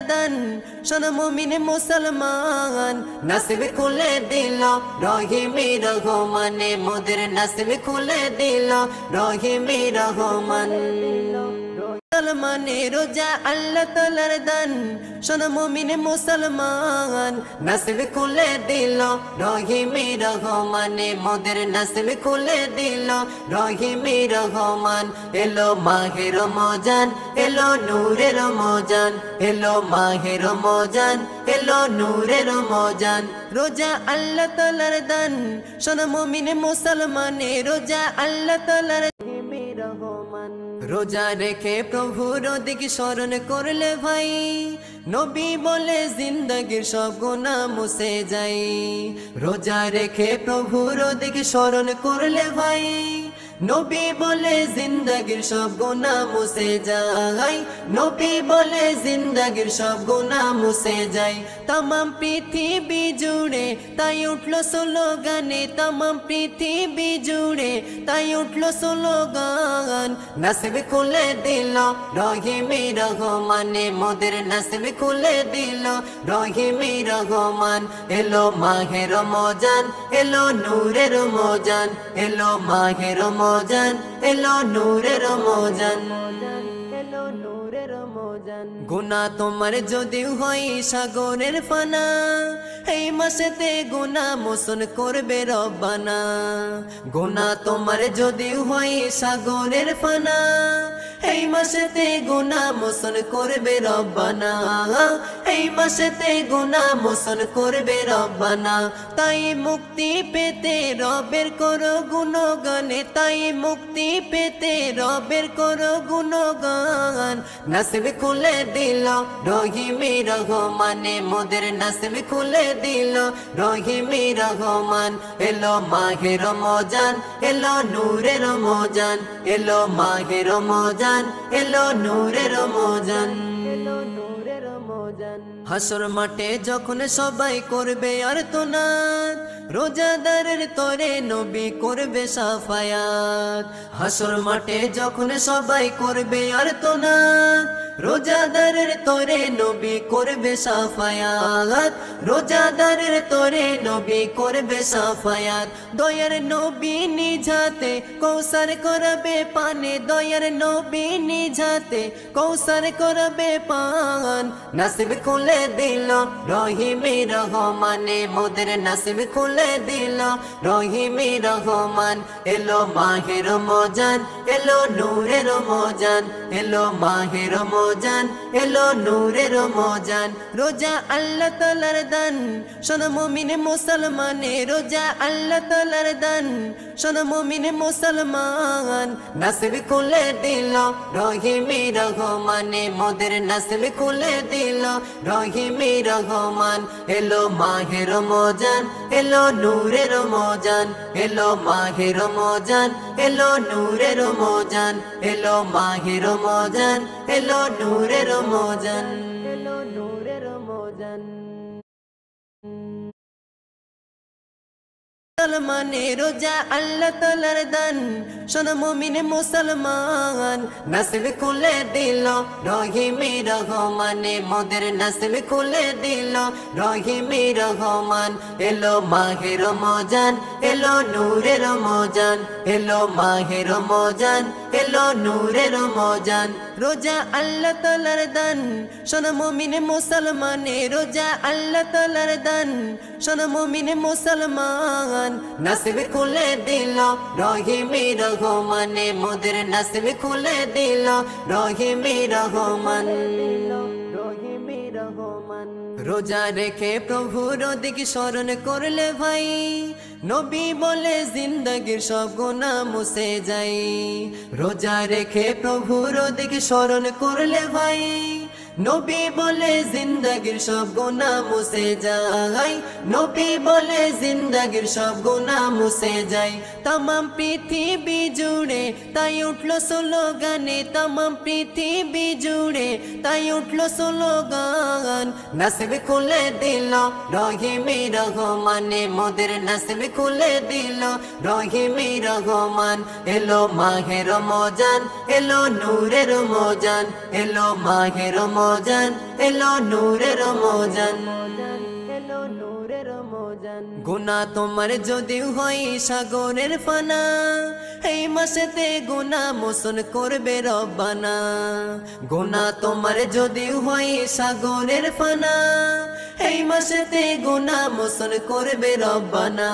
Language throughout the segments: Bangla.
দান শোন মুমিন মুসলমান নসিব খুলে দিল রহিমি রহমানে মোদের নসিব খুলে দিল রহিমি রহমান মুসলমানে রোজা আল্লাহ তাআলার দান শোন মুমিন মুসলমান নসিব খুলে দিল রহিমি রহমানে মোদের নসিব খুলে দিল রহিমি রহমান এলো মাহে রমজান এলো নূরে রমজান এলো মাহে রমজান এলো নূরে রমজান রোজা আল্লাহ তাআলার দান শোন মুমিন মুসলমানে রোজা আল্লাহ তাআলার রহিমি রহমান রোজা রেখে প্রভুর দিকে স্মরণ করলে ভাই নবী বলে জিন্দগির সব গুনাহ মুছে যায় রোজা রেখে প্রভুর দিকে স্মরণ করলে ভাই নবী বলে জিন্দগির সব গুনাহ মুছে যায় নবী বলে জিন্দগির সব গুনাহ মুছে যায় तमाम পৃথিবী জুড়ে তাই উঠলো স্লোগানে तमाम পৃথিবী জুড়ে তাই উঠলো স্লোগান নসিব খুলে দিল রহিমি রহমানে মোদের নসিব খুলে দিল রহিমি রহমান এলো মাহে রমজান এলো নূরে রমজান এলো মাহে রমজান এলো নূরে রমজান এলো নূরে রমজান গুনাহ তোমার যদি হয় সাগরের ফানা এই মাসেতে গুনাহ মোচন করবে রব্বানা গুনাহ তোমার যদি হয় সাগরের ফানা এই মাসেতে গুনাহ মোচন করবে রব্বানা এই মাসেতে গুনাহ মোচন করবে রব্বানা তাই মুক্তি পেতে রবের করো গুণগানে তাই মুক্তি পেতে রবের করো গুণগান নসিব খুলে দিল রহিমি রহমানে মোদের নসিব খুলে দিল রহিমি রহমান এলো মাহে রমজান এলো নূরে রমজান এলো মাহে রমজান এলো নূরে রমজান এলো নূরে রমজান হাসর মাঠে যখন সবাই করবে আরতনাদ রোজাদারের তরে নবী করবে সাফায়াত হাসর মাঠে যখন সবাই করবে আরতনাদ রোজাদারের তরে নবী করবে সাফায়াত রোজাদারের তরে নবী করবে সাফায়াত দয়ার নবী নিজাতে কৌসার করবে পানে দয়ার নবী নিজাতে কৌসার করবে পান নসিব খুলে দিল রহিমি রহমানে মোদের নসিব খুলে দিল রহিমি রহমান এলো মাহে রমজান এলো নূরে রমজান এলো মাহে রমজান এলো নূরে রমজান রোজা আল্লাহ তাআলার দান শোন মুমিন মুসলমানে রোজা আল্লাহ তাআলার দান শোন মুমিন মুসলমান নসিব খুলে দিল রহিমি রহমানে মোদের নসিব খুলে দিল রহিমি রহমান এলো মাহে রমজান এলো নূরে রমজান এলো মাহে রমজান এলো নূরে রমজান এলো মাহে রমজান এলো নূরে রমজান এলো নূরে রমজান মুসলমানে রোজা আল্লাহ তাআলার দান শোন মুমিন মুসলমান নসিব খুলে দিল রহিমি রহমানে মোদের নসিব খুলে দিল রহিমি রহমান এলো মাহে রমজান এলো নূরে রমজান এলো মাহে রমজান এলো নূরে রমজান রোজা আল্লাহ তাআলার দান শোন মুমিন মুসলমানে রোজা আল্লাহ তাআলার দান শোন মুমিন মুসলমান নসিব খুলে দিল রহিমি রহমানে মোদের নসিব খুলে দিল রহিমি রহমান রহিমি রহমান রোজা রেখে প্রভুর দিকে স্মরণ করলে ভাই নবী বলে জিন্দগির সব গুনাহ মুছে যায় রোজা রেখে প্রভুর দিকে স্মরণ করলে ভাই নবী বলে জিন্দগির সব গুনাহ মুছে যায় নবী বলে জিন্দগির সব গুনাহ মুছে যায় तमाम পৃথিবী জুড়ে তাই উঠলো স্লোগানে तमाम পৃথিবী জুড়ে তাই উঠলো স্লোগান নসিব খুলে দিল রহিমি রহমানে মোদের নসিব খুলে দিল রহিমি রহমান এলো মাহে রমজান এলো নূরে রমজান এলো মাহে রমজান এলো নূরে রমজান এলো নূরে রমজান গুনাহ তোমার যদি হয় সাগরের ফানা এই মাসেতে গুনাহ মোচন করবে রব্বানা গুনাহ তোমার যদি হয় সাগরের ফানা এই মাসেতে গুনাহ মোচন করবে রব্বানা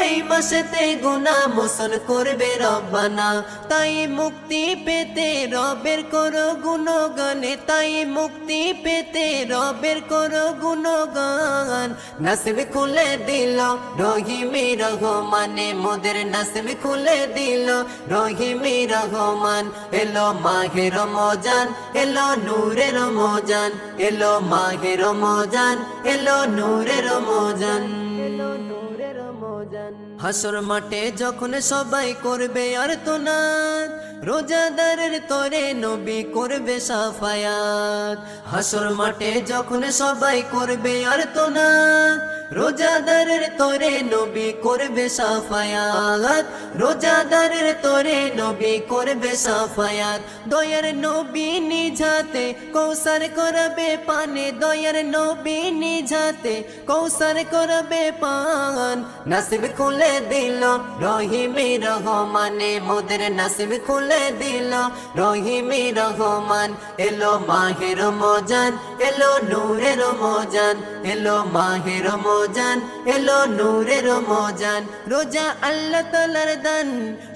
এই মাসেতে গুনাহ মোচন করবে রব্বানা তাই মুক্তি পেতে রবের করো গুণগানে তাই মুক্তি পেতে রবের করো গুণগান নসিব খুলে দিল রহিমি রহমানে মোদের নসিব খুলে দিল রহিমি রহমান এলো মাহে রমজান এলো নূরে রমজান এলো মাহে রমজান এলো নূরে রমজান এলো নূরে রমজান হাসর মাঠে যখন সবাই করবে আরতনাদ রোজাদারের তরে নবী করবে সাফায়াত হাসর মাঠে যখন সবাই করবে আরতনাদ রোজাদারের তরে নবী করবে সাফায়াত রোজাদারের তরে নবী করবে সাফায়াত দয়ার নবী নিজাতে কৌসার করবে পানে দয়ার নবী নিজাতে কৌসার করবে পান নসিব খুলে দিল রহিমি রহমানে মোদের নসিব খুলে দিল রহিমি রহমান এলো মাহে রমজান এলো নূরে রমজান এলো মাহে রমজান এলো নূরে রমজান রোজা আল্লাহ তাআলার দান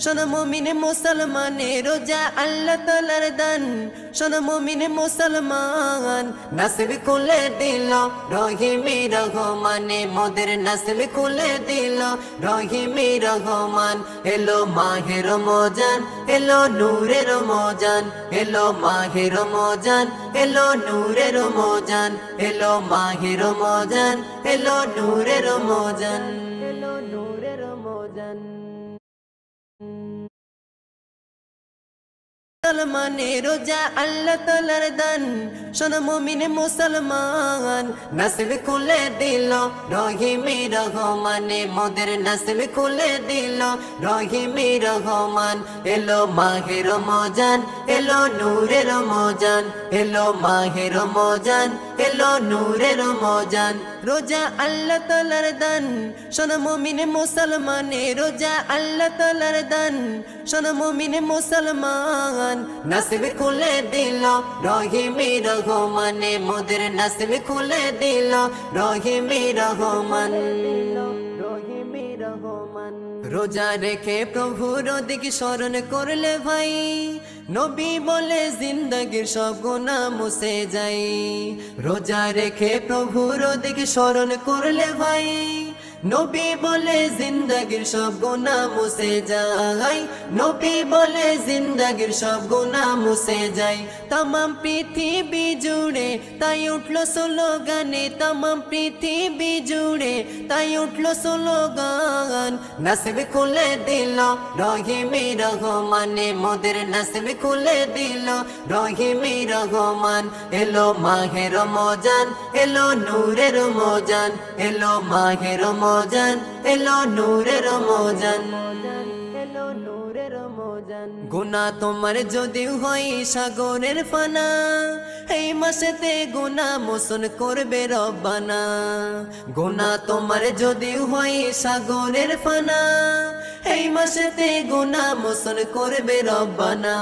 শোনো মুমিন মুসলমানে রোজা আল্লাহ তাআলার দান শোনো মুমিন মুসলমান নসিব খুলে দিল রহিমি রহমানে মোদের নসিব খুলে দিল রহিমি রহমান এলো মাহে রমজান এলো নূরে রমজান এলো মাহে রমজান এলো নূরে রমজান এলো মাহে রমজান এলো নূরে রমজান এলো নূরে রমজান মুসলমানে রোজা আল্লাহ তাআলার দান শোনো মুমিন মুসলমান নসিব খুলে দিল রহিমি রহমানে মোদের নসিব খুলে দিল রহিমি রহমান এলো মাহে রমজান এলো নূরে রমজান এলো মাহে রমজান এলো নূরে রমজান রোজা আল্লাহ তাআলার দান শোনো মুমিন মুসলমানে রোজা আল্লাহ তাআলার দান শোনো মুমিন মুসলমান নসিব খুলে দিল রহিমি রহমানে মোদের নসিব খুলে দিল রহিমি রহমান রহিমি রহমান রোজা রেখে প্রভুর দিকে স্মরণ করলে ভাই নবী বলে জিন্দগির সব গুনাহ মুছে যায় রোজা রেখে প্রভুর দিকে স্মরণ করলে ভাই নবী বলে জিন্দগির সব গুনাহ মুছে যায় নবী বলে জিন্দগির সব গুনাহ মুছে যায় तमाम পৃথিবী জুড়ে তাই উঠলো স্লোগানে तमाम পৃথিবী জুড়ে তাই উঠলো স্লোগান নসিব খুলে দিল রহিমি রহমানে মোদের নসিব খুলে দিল রহিমি রহমান এলো মাহে রমজান এলো নূরে রমজান এলো মাহে রমজান এলো নূরে রমজান এলো নূরে রমজান গুনাহ তোমার যদি হয় সাগরের ফানা এই মাসেতে গুনাহ মোচন করবে রব্বানা গুনাহ তোমার যদি হয় সাগরের ফানা এই মাসেতে গুনাহ মোচন করবে রব্বানা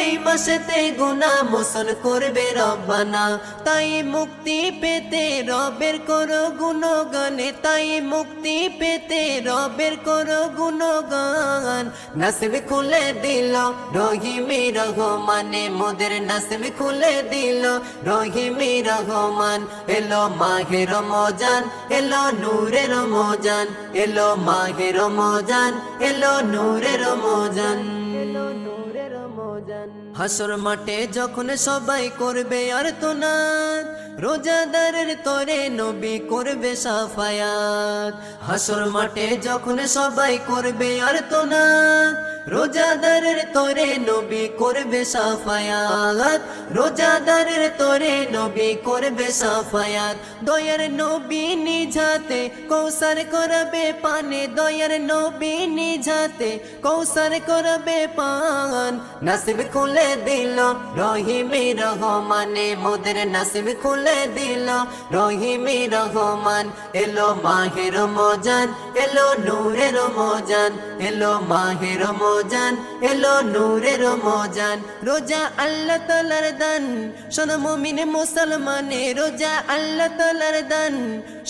এই মাসেতে গুনাহ মোচন করবে রব্বানা তাই মুক্তি পেতে রবের করো গুণগানে তাই মুক্তি পেতে রবের করো গুণগান নসিব খুলে দিল রহিমি রহমানে মোদের নসিব খুলে দিল রহিমি রহমান এলো মাহে রমজান এলো নূরে রমজান এলো মাহে রমজান এলো নূরে রমজান এলো নূরে রমজান হাসর মাঠে যখন সবাই করবে আরতনাদ রোজাদারের তরে নবী করবে সাফায়াত হাসর মাঠে যখন সবাই করবে আর্তনাদ রোজাদারের তরে নবী করবে সাফায়াত রোজাদারের তরে নবী করবে সাফায়াত দয়ার নবী নিজাতে কৌসার করবে পানে দয়ার নবী নিজাতে কৌসার করবে পান নসিব খুলে দিল রহিমি রহমানে মোদের নসিব খুলে দিল রহিমি রহমান এলো মাহে রমজান এলো নূরে রমজান এলো মাহে রমজান এলো নূরে রমজান রোজা আল্লাহ তাআলার দান শোনো মুমিন মুসলমানে রোজা আল্লাহ তাআলার দান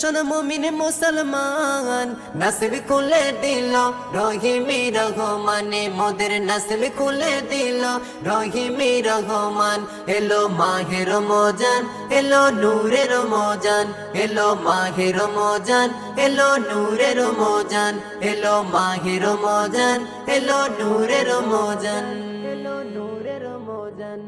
শোনো মুমিন মুসলমান নসিব খুলে দিল রহিমি রহমানে মোদের নসিব খুলে দিল রহিমি রহমান এলো মাহে রমজান এলো নূরে রমজান এলো মাহে রমজান এলো নূরে রমজান এলো মাহে রমজান এলো নূরে রমজান এলো নূরে রমজান